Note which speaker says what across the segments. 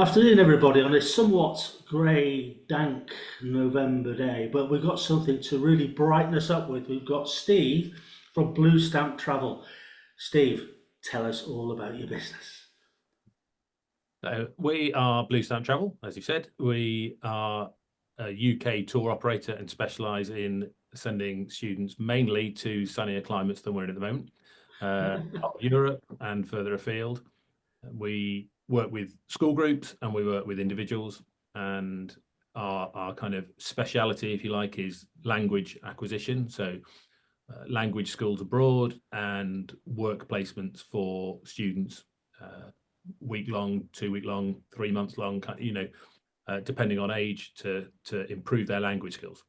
Speaker 1: Afternoon, everybody, on a somewhat grey, dank November day, but we've got something to really brighten us up with. We've got Steve from Blue Stamp Travel. Steve, tell us all about your business.
Speaker 2: We are Blue Stamp Travel, as you said. We are a UK tour operator and specialise in sending students mainly to sunnier climates than we're in at the moment, Europe and further afield. We work with school groups and we work with individuals, and our kind of speciality, if you like, is language acquisition. So language schools abroad and work placements for students, week long, 2 week long, 3 months long, depending on age, to improve their language skills.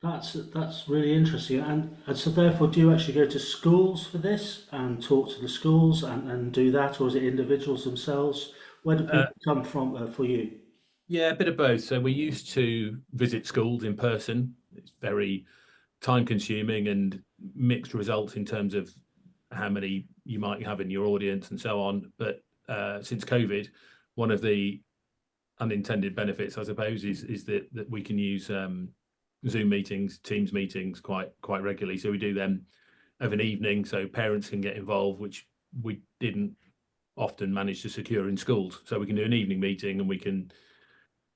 Speaker 1: That's really interesting. And so therefore, do you actually go to schools for this and talk to the schools and do that, or is it individuals themselves? Where do
Speaker 2: Uh,
Speaker 1: people come from for you?
Speaker 2: yeah, a bit of both. So we used to visit schools in person. It's very time consuming and mixed results in terms of how many you might have in your audience and so on. But since COVID, one of the unintended benefits, I suppose, is that we can use Zoom meetings, Teams meetings quite regularly. So we do them of an evening, so parents can get involved, which we didn't often manage to secure in schools. So we can do an evening meeting and we can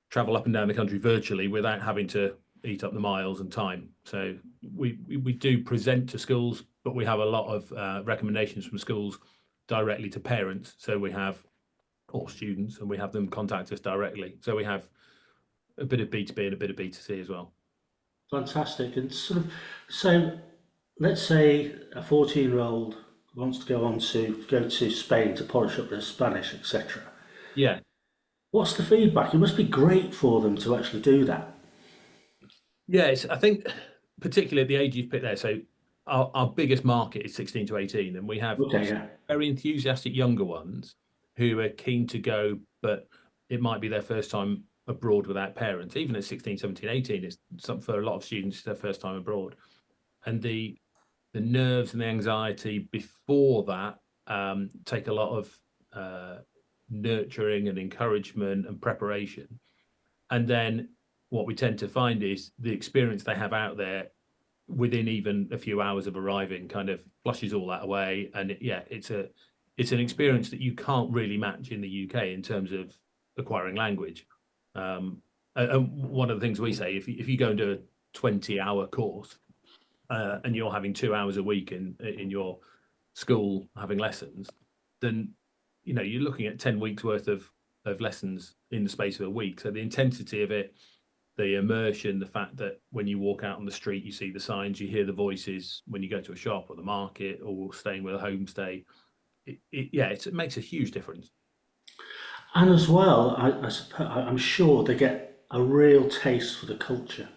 Speaker 2: travel up and down the country virtually without having to eat up the miles and time. So we do present to schools, but we have a lot of recommendations from schools directly to parents. So we have, or students, and we have them contact us directly. So we have a bit of B2B and a bit of B2C as well.
Speaker 1: Fantastic. And sort of, so let's say a 14-year-old wants to go to Spain to polish up their Spanish, etc.
Speaker 2: Yeah.
Speaker 1: What's the feedback? It must be great for them to actually do that.
Speaker 2: Yes, I think particularly at the age you've picked there. So our biggest market is 16 to 18, and we have
Speaker 1: Okay, yeah.
Speaker 2: very enthusiastic younger ones who are keen to go, but it might be their first time abroad without parents. Even at 16, 17, 18, it's some, for a lot of students, it's their first time abroad. And the nerves and the anxiety before that take a lot of nurturing and encouragement and preparation. And then what we tend to find is the experience they have out there within even a few hours of arriving kind of flushes all that away. And yeah, it's an experience that you can't really match in the UK in terms of acquiring language. And one of the things we say, if you go and do a 20-hour course and you're having 2 hours a week in your school having lessons, then you're looking at 10 weeks worth of lessons in the space of a week. So the intensity of it, the immersion, the fact that when you walk out on the street, you see the signs, you hear the voices when you go to a shop or the market or staying with a homestay. It makes a huge difference.
Speaker 1: And as well, I suppose, I'm sure they get a real taste for the culture.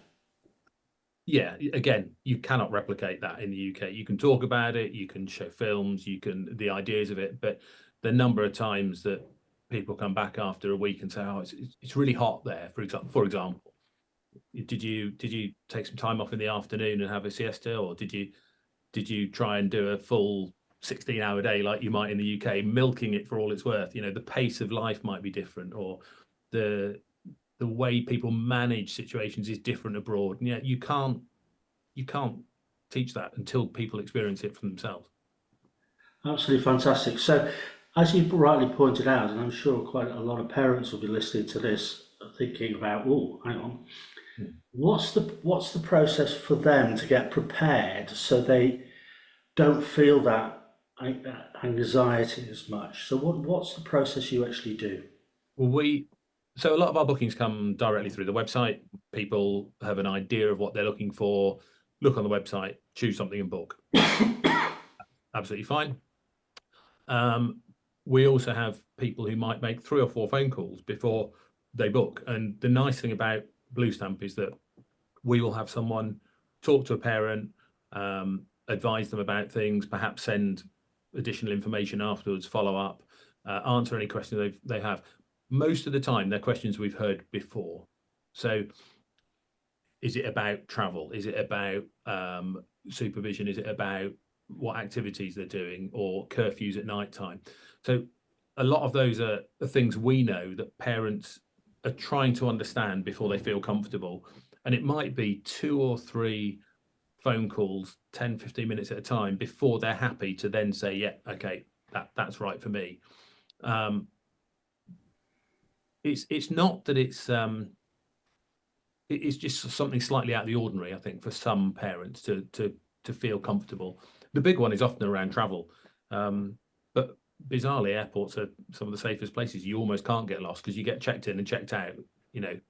Speaker 2: Yeah, again, you cannot replicate that in the UK. You can talk about it, you can show films, you can the ideas of it, but the number of times that people come back after a week and say, "Oh, it's really hot there," for example, did you take some time off in the afternoon and have a siesta, or did you try and do a full 16-hour day like you might in the UK, milking it for all it's worth? The pace of life might be different, or the the way people manage situations is different abroad. And yet you can't teach that until people experience it for themselves.
Speaker 1: Absolutely fantastic. So, as you rightly pointed out, and I'm sure quite a lot of parents will be listening to this, thinking about, oh, hang on, what's the process for them to get prepared so they don't feel that anxiety as much? So, what's the process you actually do?
Speaker 2: Well, so a lot of our bookings come directly through the website. People have an idea of what they're looking for, look on the website, choose something and book. Absolutely fine. We also have people who might make 3 or 4 phone calls before they book. And the nice thing about Blue Stamp is that we will have someone talk to a parent, advise them about things, perhaps send additional information afterwards, follow up, answer any questions they have. Most of the time, they're questions we've heard before. So is it about travel? Is it about supervision? Is it about what activities they're doing, or curfews at night time? So a lot of those are things we know that parents are trying to understand before they feel comfortable. And it might be 2 or 3 phone calls, 10, 15 minutes at a time before they're happy to then say, yeah, okay, that's right for me. It's not that it's just something slightly out of the ordinary, I think, for some parents to feel comfortable. The big one is often around travel. But bizarrely, airports are some of the safest places. You almost can't get lost because you get checked in and checked out. You know,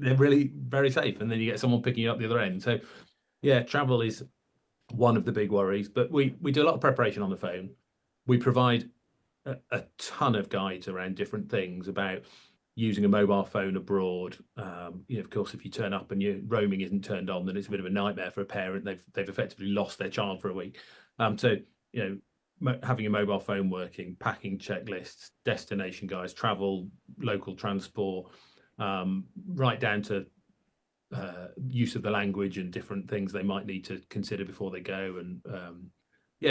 Speaker 2: they're really very safe, and then you get someone picking you up the other end. So, yeah, travel is one of the big worries. But we do a lot of preparation on the phone. We provide a ton of guides around different things about using a mobile phone abroad. Of course, if you turn up and your roaming isn't turned on, then it's a bit of a nightmare for a parent. They've effectively lost their child for a week. So having a mobile phone working, packing checklists, destination guides, travel, local transport, right down to use of the language and different things they might need to consider before they go. And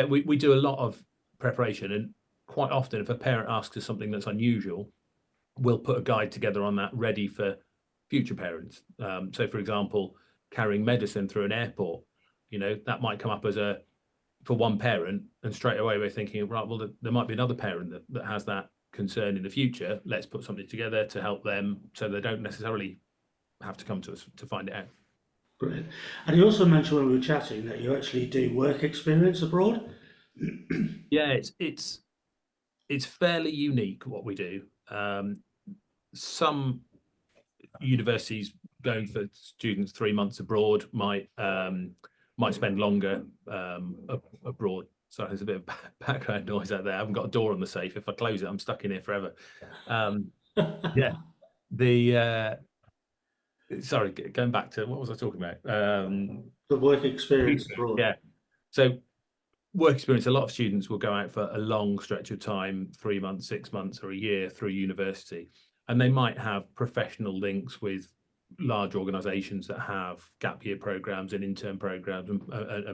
Speaker 2: we do a lot of preparation. And quite often, if a parent asks us something that's unusual, we'll put a guide together on that ready for future parents. So, for example, carrying medicine through an airport, that might come up for one parent, and straight away we're thinking, right, well, there might be another parent that has that concern in the future. Let's put something together to help them so they don't necessarily have to come to us to find it out.
Speaker 1: Brilliant. And you also mentioned when we were chatting that you actually do work experience abroad.
Speaker 2: Yeah, it's fairly unique what we do. Some universities going for students 3 months abroad might spend longer abroad. So there's a bit of background noise out there. I haven't got a door on the safe. If I close it, I'm stuck in here forever. Yeah. Sorry, going back to what was I talking about?
Speaker 1: The work experience abroad.
Speaker 2: Yeah. So work experience, a lot of students will go out for a long stretch of time, 3 months, 6 months, or a year through university. And they might have professional links with large organizations that have gap year programs and intern programs and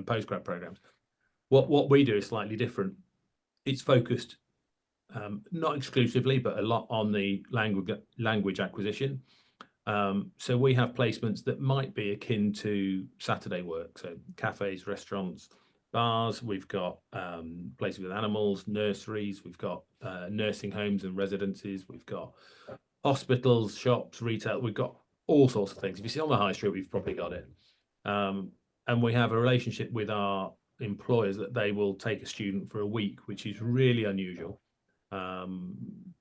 Speaker 2: postgrad programs. What we do is slightly different. It's focused not exclusively, but a lot on the language acquisition. So we have placements that might be akin to Saturday work. So cafes, restaurants, bars. We've got places with animals, nurseries. We've got nursing homes and residences. We've got hospitals, shops, retail. We've got all sorts of things. If you see on the high street, we've probably got it. And we have a relationship with our employers that they will take a student for a week, which is really unusual.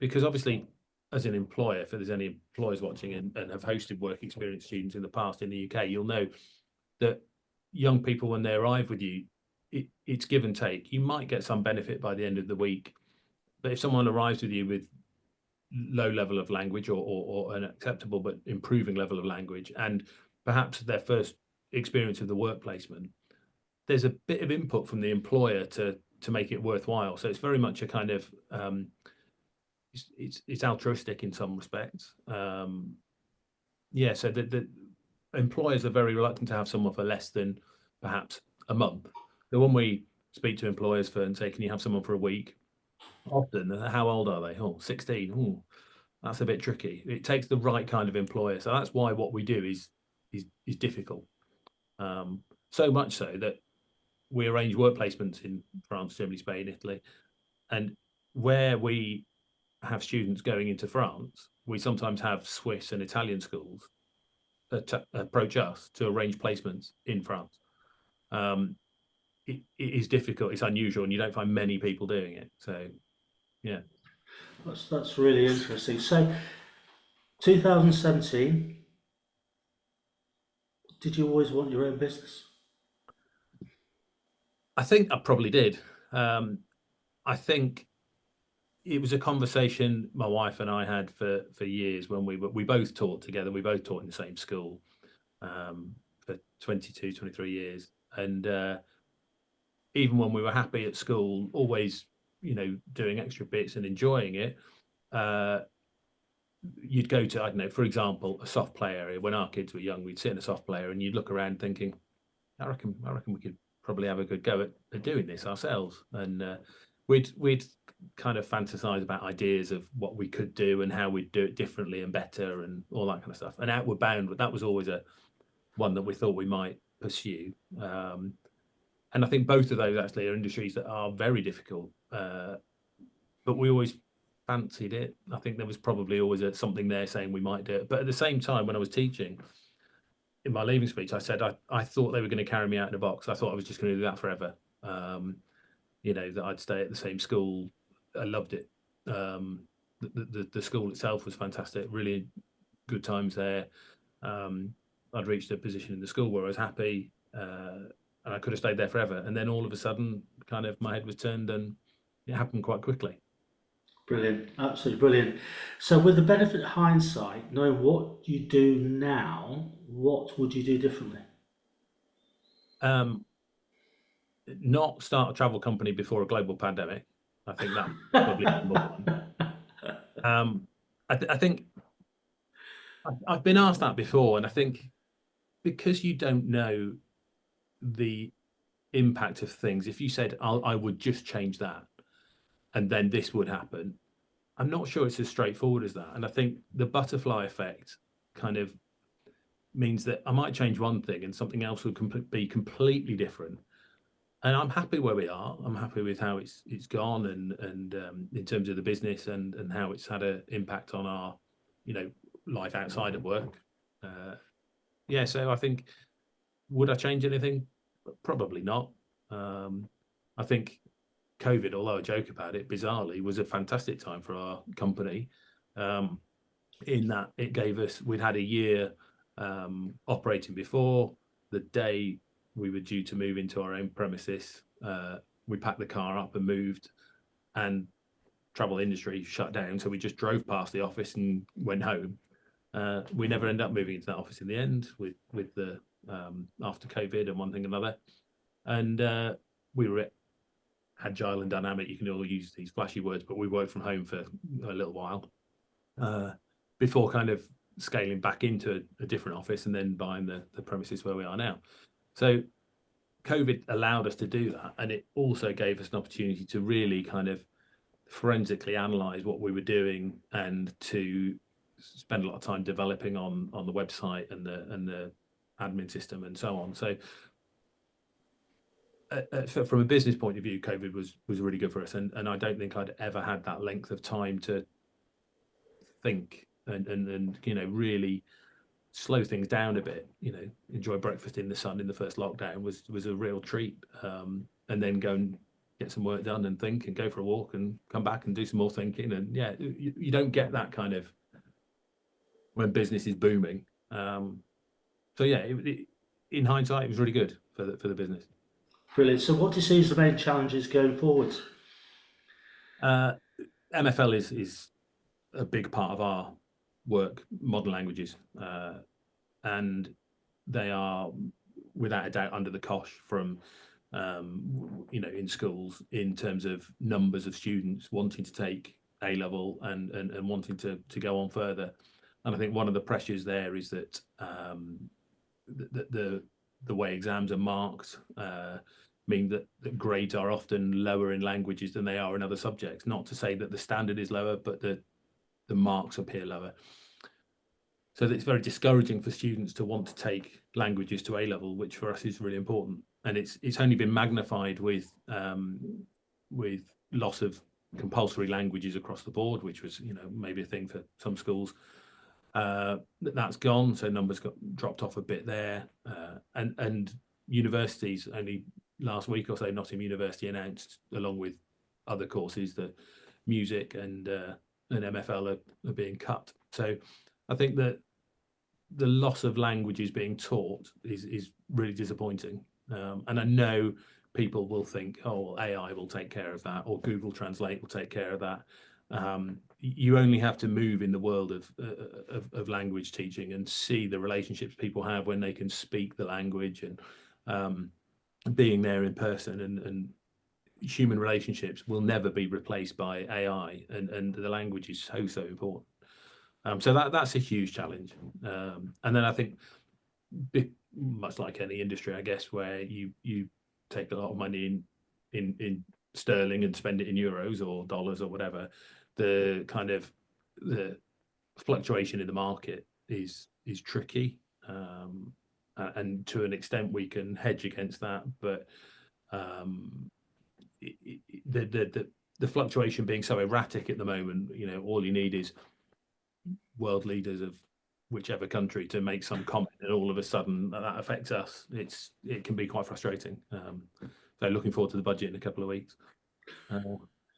Speaker 2: Because obviously, as an employer, if there's any employers watching and have hosted work experience students in the past in the UK, you'll know that young people, when they arrive with you, it's give and take. You might get some benefit by the end of the week, but if someone arrives with you with low level of language or an acceptable but improving level of language, and perhaps their first experience of the work placement, there's a bit of input from the employer to make it worthwhile. So it's very much a kind of it's altruistic in some respects. So the employers are very reluctant to have someone for less than perhaps a month. The one we speak to employers for and say, can you have someone for a week? Often, how old are they? 16. Oh, that's a bit tricky. It takes the right kind of employer. So that's why what we do is difficult. So much so that we arrange work placements in France, Germany, Spain, Italy, and where we have students going into France, we sometimes have Swiss and Italian schools approach us to arrange placements in France. It is difficult, it's unusual, and you don't find many people doing it. So, yeah.
Speaker 1: That's really interesting. So, 2017, did you always want your own business?
Speaker 2: I think I probably did. I think it was a conversation my wife and I had for years when we both taught together. We both taught in the same school for 22, 23 years. And even when we were happy at school, always, doing extra bits and enjoying it, you'd go to, I don't know, for example, a soft play area. When our kids were young, we'd sit in a soft player and you'd look around thinking, I reckon we could probably have a good go at doing this ourselves. And we'd kind of fantasize about ideas of what we could do and how we'd do it differently and better and all that kind of stuff. And Outward Bound, that was always one that we thought we might pursue. And I think both of those actually are industries that are very difficult, but we always fancied it. I think there was probably always something there saying we might do it. But at the same time, when I was teaching, in my leaving speech, I said I thought they were going to carry me out in a box. I thought I was just going to do that forever. That I'd stay at the same school. I loved it. The school itself was fantastic. Really good times there. I'd reached a position in the school where I was happy, and I could have stayed there forever. And then all of a sudden, kind of my head was turned, and it happened quite quickly.
Speaker 1: Brilliant, absolutely brilliant. So, with the benefit of hindsight, knowing what you do now, what would you do differently?
Speaker 2: Um, Not start a travel company before a global pandemic. I think that probably number one. I think I've been asked that before, and I think because you don't know the impact of things, if you said I would just change that and then this would happen, I'm not sure it's as straightforward as that. And I think the butterfly effect kind of means that I might change one thing and something else would be completely different. And I'm happy where we are. I'm happy with how it's gone, and in terms of the business and how it's had an impact on our, life outside of work. Yeah, so I think, would I change anything? Probably not. I think COVID, although I joke about it, bizarrely was a fantastic time for our company, in that it gave us, we'd had a year operating before. The day we were due to move into our own premises, we packed the car up and moved, and travel industry shut down. So we just drove past the office and went home. We never ended up moving into that office in the end with the after COVID and one thing and another. And we were agile and dynamic. You can all use these flashy words, but we worked from home for a little while before kind of scaling back into a different office and then buying the premises where we are now. So COVID allowed us to do that, and it also gave us an opportunity to really kind of forensically analyze what we were doing and to spend a lot of time developing on the website and the admin system and so on. So from a business point of view, COVID was really good for us, and I don't think I'd ever had that length of time to think and really slow things down a bit. Enjoy breakfast in the sun in the first lockdown was a real treat, and then go and get some work done and think and go for a walk and come back and do some more thinking. And yeah, you don't get that kind of when business is booming. So yeah, in hindsight, it was really good for the business.
Speaker 1: Brilliant. So, what do you see as the main challenges going forward?
Speaker 2: MFL is a big part of our work, modern languages, and they are without a doubt under the cosh from in schools in terms of numbers of students wanting to take A level and wanting to go on further. And I think one of the pressures there is that the way exams are marked mean that grades are often lower in languages than they are in other subjects. Not to say that the standard is lower, but the marks appear lower. So it's very discouraging for students to want to take languages to A level, which for us is really important. And it's only been magnified with loss of compulsory languages across the board, which was maybe a thing for some schools. That's gone, so numbers got dropped off a bit there, and universities only last week or so, Nottingham University announced, along with other courses, that music and MFL are being cut. So I think that the loss of languages being taught is really disappointing, and I know people will think, oh, AI will take care of that, or Google Translate will take care of that. You only have to move in the world of language teaching and see the relationships people have when they can speak the language, and being there in person, and human relationships will never be replaced by AI, and the language is so important. So that's a huge challenge. And then I think, much like any industry, I guess, where you take a lot of money in sterling and spend it in euros or dollars or whatever, the kind of the fluctuation in the market is tricky, and to an extent we can hedge against that, but the fluctuation being so erratic at the moment, all you need is world leaders of whichever country to make some comment, and all of a sudden that affects us. It can be quite frustrating. So looking forward to the budget in a couple of weeks.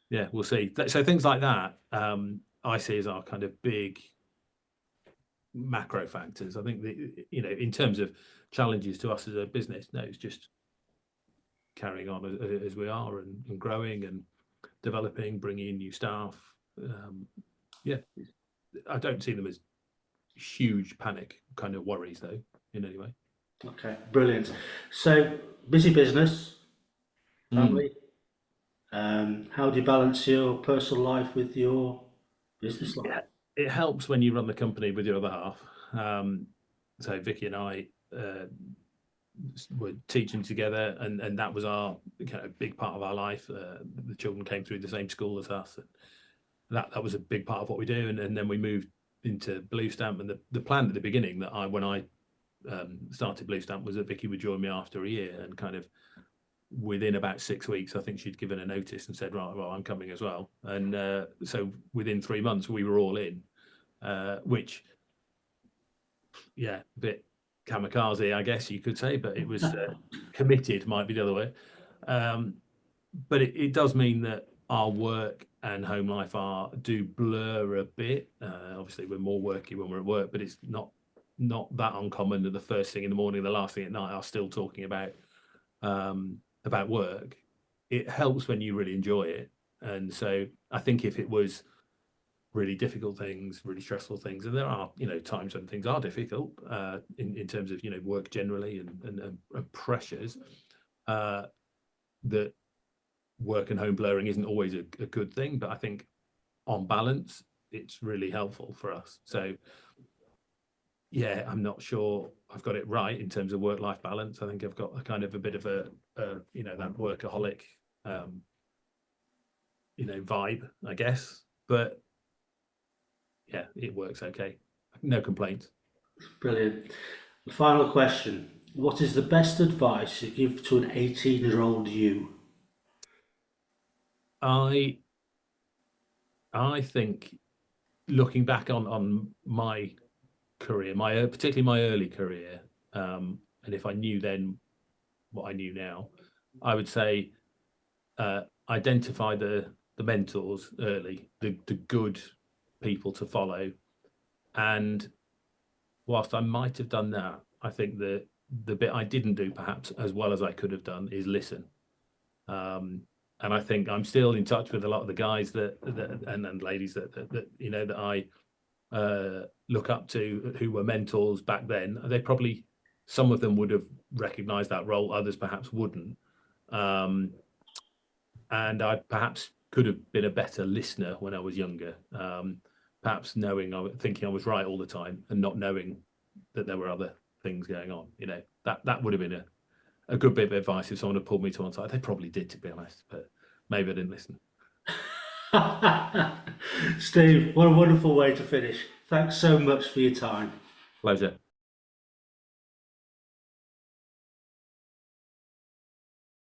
Speaker 2: Yeah, we'll see. So things like that, I see as our kind of big macro factors. I think in terms of challenges to us as a business, no, it's just carrying on as we are, and growing and developing, bringing in new staff. Yeah, I don't see them as huge panic kind of worries though in any way.
Speaker 1: Okay, brilliant. So busy business, family. How do you balance your personal life with your business life?
Speaker 2: It helps when you run the company with your other half. So Vicky and I were teaching together, and that was our kind of big part of our life. The children came through the same school as us, and that was a big part of what we do. And then we moved into Blue Stamp, and the plan at the beginning that when I started Blue Stamp was that Vicky would join me after a year, and kind of within about 6 weeks, I think she'd given a notice and said, right, well, I'm coming as well. And so within 3 months, we were all in, which, yeah, a bit kamikaze, I guess you could say, but it was committed, might be the other way. But it does mean that our work and home life do blur a bit. Obviously, we're more worky when we're at work, but it's not that uncommon that the first thing in the morning and the last thing at night are still talking about work. It helps when you really enjoy it. And so I think if it was really difficult things, really stressful things, and there are times when things are difficult in terms of work generally and pressures, that work and home blurring isn't always a good thing, but I think on balance it's really helpful for us. So yeah, I'm not sure I've got it right in terms of work-life balance. I think I've got a kind of a bit of a that workaholic vibe, I guess, but yeah, it works okay. No complaints.
Speaker 1: Brilliant. The final question. What is the best advice you give to an 18-year-old you?
Speaker 2: I think looking back on my career, particularly my early career, and if I knew then what I knew now, I would say identify the mentors early, the good people to follow. And whilst I might have done that, I think the bit I didn't do perhaps as well as I could have done is listen. And I think I'm still in touch with a lot of the guys and ladies that I look up to, who were mentors back then. They probably, some of them would have recognized that role, others perhaps wouldn't. And I perhaps could have been a better listener when I was younger. Perhaps thinking I was right all the time and not knowing that there were other things going on. That would have been a good bit of advice if someone had pulled me to one side. They probably did, to be honest, but maybe I didn't listen.
Speaker 1: Steve, what a wonderful way to finish. Thanks so much for your time.
Speaker 2: Pleasure.